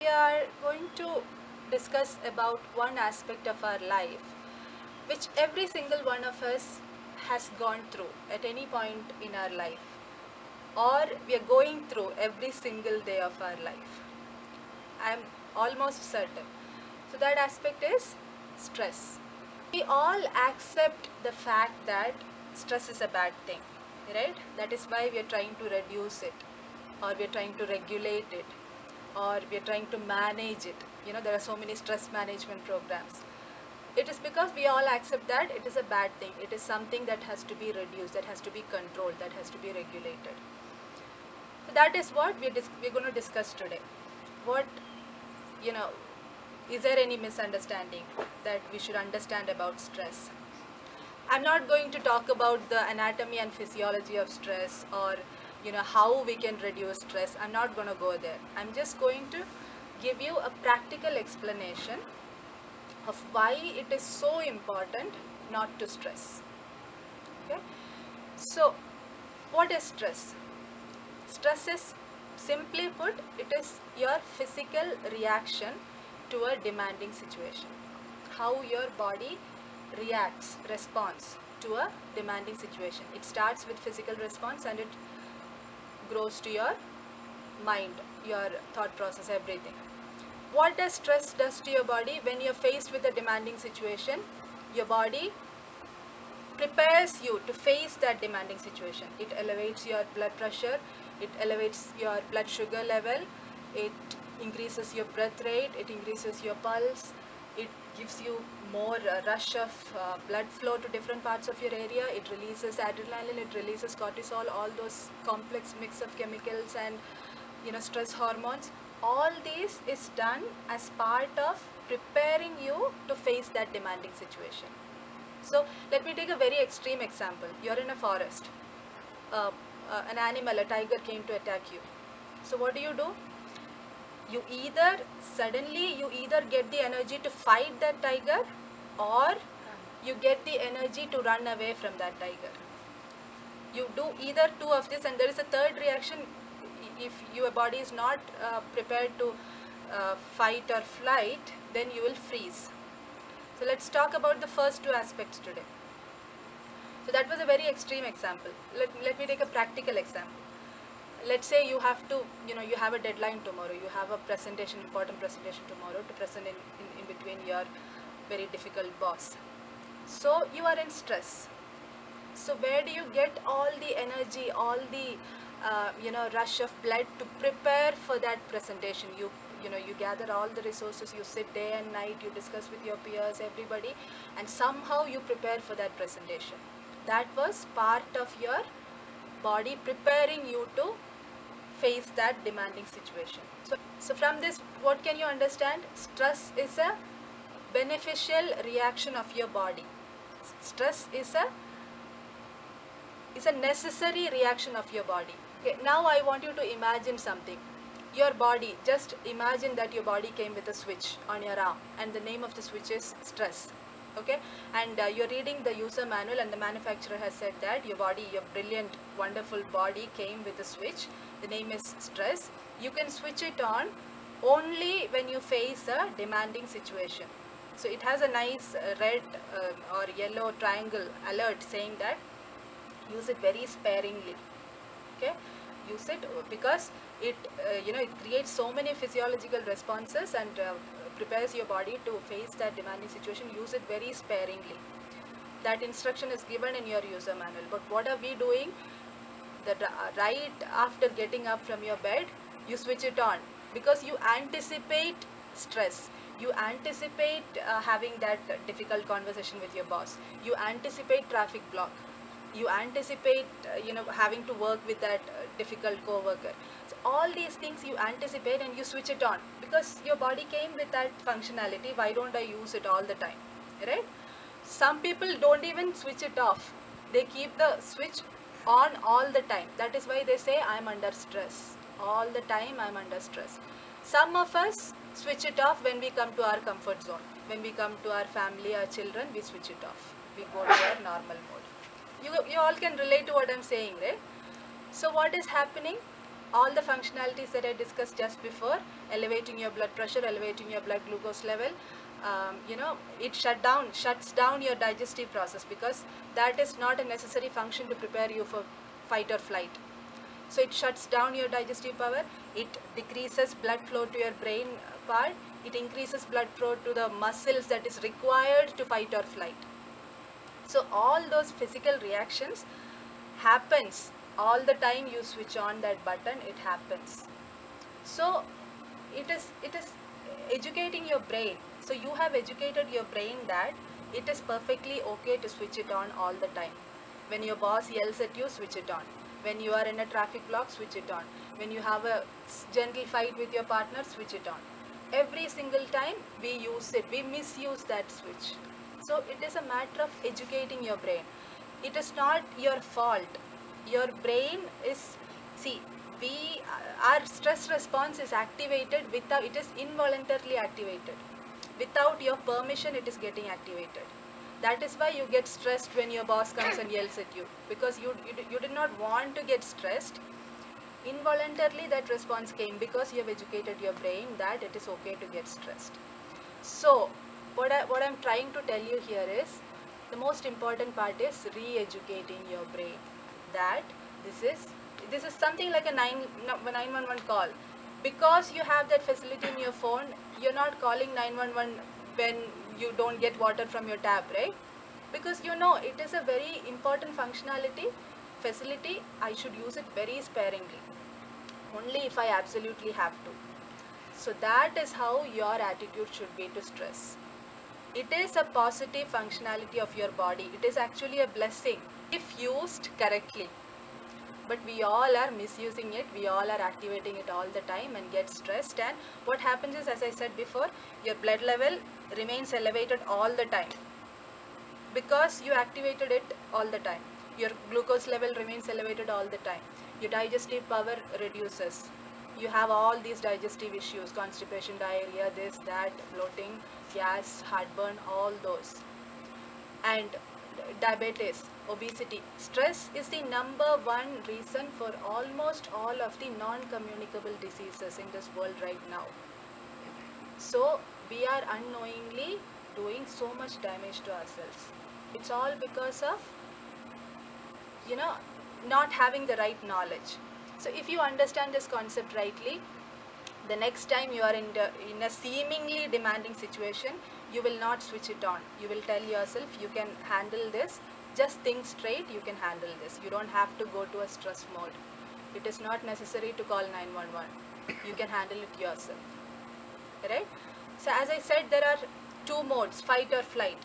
We are going to discuss about one aspect of our life which every single one of us has gone through at any point in our life, or we are going through every single day of our life. I am almost certain. So that aspect is stress. We all accept the fact that stress is a bad thing, right? That is why we are trying to reduce it, or we are trying to regulate it, or we are trying to manage it. There are so many stress management programs. It is because we all accept that it is a bad thing. It is something that has to be reduced, that has to be controlled, that has to be regulated. So that is what we're going to discuss today. What, you know, is there any misunderstanding that we should understand about stress? I'm not going to talk about the anatomy and physiology of stress, or how we can reduce stress. I'm not going to go there. I'm just going to give you a practical explanation of why it is so important not to stress. Okay? So, what is stress? Stress is, simply put, it is your physical reaction to a demanding situation. How your body responds to a demanding situation. It starts with physical response and it grows to your mind, your thought process, everything. What does stress does to your body? When you're faced with a demanding situation, your body prepares you to face that demanding situation. It elevates your blood pressure, it elevates your blood sugar level, it increases your breath rate, it increases your pulse, it gives you more rush of blood flow to different parts of your area, it releases adrenaline, it releases cortisol, all those complex mix of chemicals and stress hormones. All this is done as part of preparing you to face that demanding situation. So let me take a very extreme example. You're in a forest. An animal, a tiger, came to attack you. So what do? You either get the energy to fight that tiger, or you get the energy to run away from that tiger. You do either two of this, and there is a third reaction. If your body is not prepared to fight or flight, then you will freeze. So let's talk about the first two aspects today. So that was a very extreme example. Let me take a practical example. Let's say you have to, you have a deadline tomorrow. You have a presentation, important presentation tomorrow to present in between your very difficult boss. So you are in stress. So where do you get all the energy, all the rush of blood to prepare for that presentation? You gather all the resources, you sit day and night, you discuss with your peers, everybody, and somehow you prepare for that presentation. That was part of your body preparing you to face that demanding situation. So from this, what can you understand? Stress is a beneficial reaction of your body. Stress is a necessary reaction of your body. Okay, now I want you to imagine something. Your body, just imagine that your body came with a switch on your arm, and the name of the switch is stress. Okay, and you're reading the user manual, and the manufacturer has said that your body, your brilliant, wonderful body came with a switch. The name is stress. You can switch it on only when you face a demanding situation. So it has a nice red or yellow triangle alert saying that use it very sparingly. Okay, use it because it creates so many physiological responses and prepares your body to face that demanding situation. Use it very sparingly. That instruction is given in your user manual. But what are we doing? That right after getting up from your bed, you switch it on because you anticipate stress. You anticipate having that difficult conversation with your boss. You anticipate traffic block. You anticipate having to work with that difficult co-worker. So all these things you anticipate and you switch it on because your body came with that functionality. Why don't I use it all the time, right? Some people don't even switch it off. They keep the switch on all the time. That is why they say I'm under stress. All the time I'm under stress. Some of us switch it off when we come to our comfort zone. When we come to our family, our children, we switch it off. We go to our normal mode. You all can relate to what I'm saying, right? So what is happening? all the functionalities that I discussed just before, elevating your blood pressure, elevating your blood glucose level, it shuts down your digestive process, because that is not a necessary function to prepare you for fight or flight. So it shuts down your digestive power, it decreases blood flow to your brain part, it increases blood flow to the muscles that is required to fight or flight. So all those physical reactions happens all the time you switch on that button, it happens. So it is educating your brain. So you have educated your brain that it is perfectly okay to switch it on all the time. When your boss yells at you, switch it on. When you are in a traffic block, switch it on. When you have a gentle fight with your partner, switch it on. Every single time we use it, we misuse that switch. So it is a matter of educating your brain. It is not your fault. Your brain is, see, we our stress response is activated without, it is involuntarily activated. Without your permission, it is getting activated. That is why you get stressed when your boss comes and yells at you, because you did not want to get stressed. Involuntarily that response came because you have educated your brain that it is okay to get stressed. So what I'm trying to tell you here is, the most important part is re-educating your brain that this is something like a 911 call. Because you have that facility in your phone, you're not calling 911 when you don't get water from your tap, right? Because you know it is a very important functionality, facility, I should use it very sparingly, only if I absolutely have to. So that is how your attitude should be to stress. It is a positive functionality of your body. It is actually a blessing if used correctly. But we all are misusing it, we all are activating it all the time and get stressed, and what happens is, as I said before, your blood level remains elevated all the time because you activated it all the time. Your glucose level remains elevated all the time. Your digestive power reduces. You have all these digestive issues, constipation, diarrhea, this, that, bloating, gas, heartburn, all those. And diabetes, obesity. Stress is the #1 reason for almost all of the non-communicable diseases in this world right now. So we are unknowingly doing so much damage to ourselves. It's all because of, not having the right knowledge. So if you understand this concept rightly, the next time you are in a seemingly demanding situation, you will not switch it on. You will tell yourself, you can handle this, just think straight, you can handle this. You don't have to go to a stress mode. It is not necessary to call 911. You can handle it yourself, right? So as I said, there are two modes, fight or flight.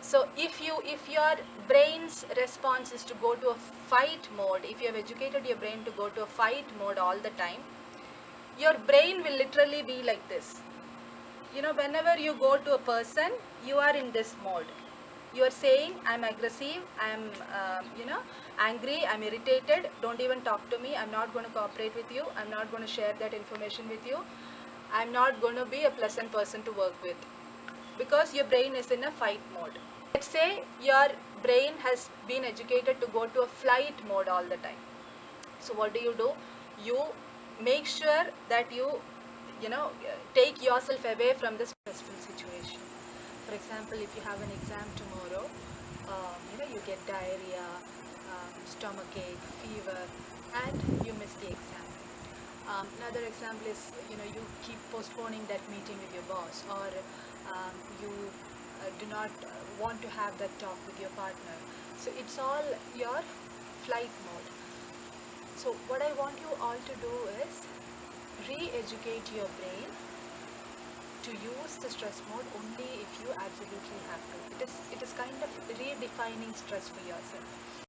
So if your brain's response is to go to a fight mode, if you have educated your brain to go to a fight mode all the time, your brain will literally be like this. Whenever you go to a person, you are in this mode. You are saying, I'm aggressive, I'm angry, I'm irritated, don't even talk to me, I'm not going to cooperate with you, I'm not going to share that information with you, I'm not going to be a pleasant person to work with, because your brain is in a fight mode. Let's say your brain has been educated to go to a flight mode all the time. So what do? You make sure that you take yourself away from this stressful situation. For example, if you have an exam tomorrow, you get diarrhea, stomachache, fever, and you miss the exam. Another example is, you keep postponing that meeting with your boss, or you do not want to have that talk with your partner. So it's all your flight mode. So what I want you all to do is re-educate your brain to use the stress mode only if you absolutely have to. It is kind of redefining stress for yourself.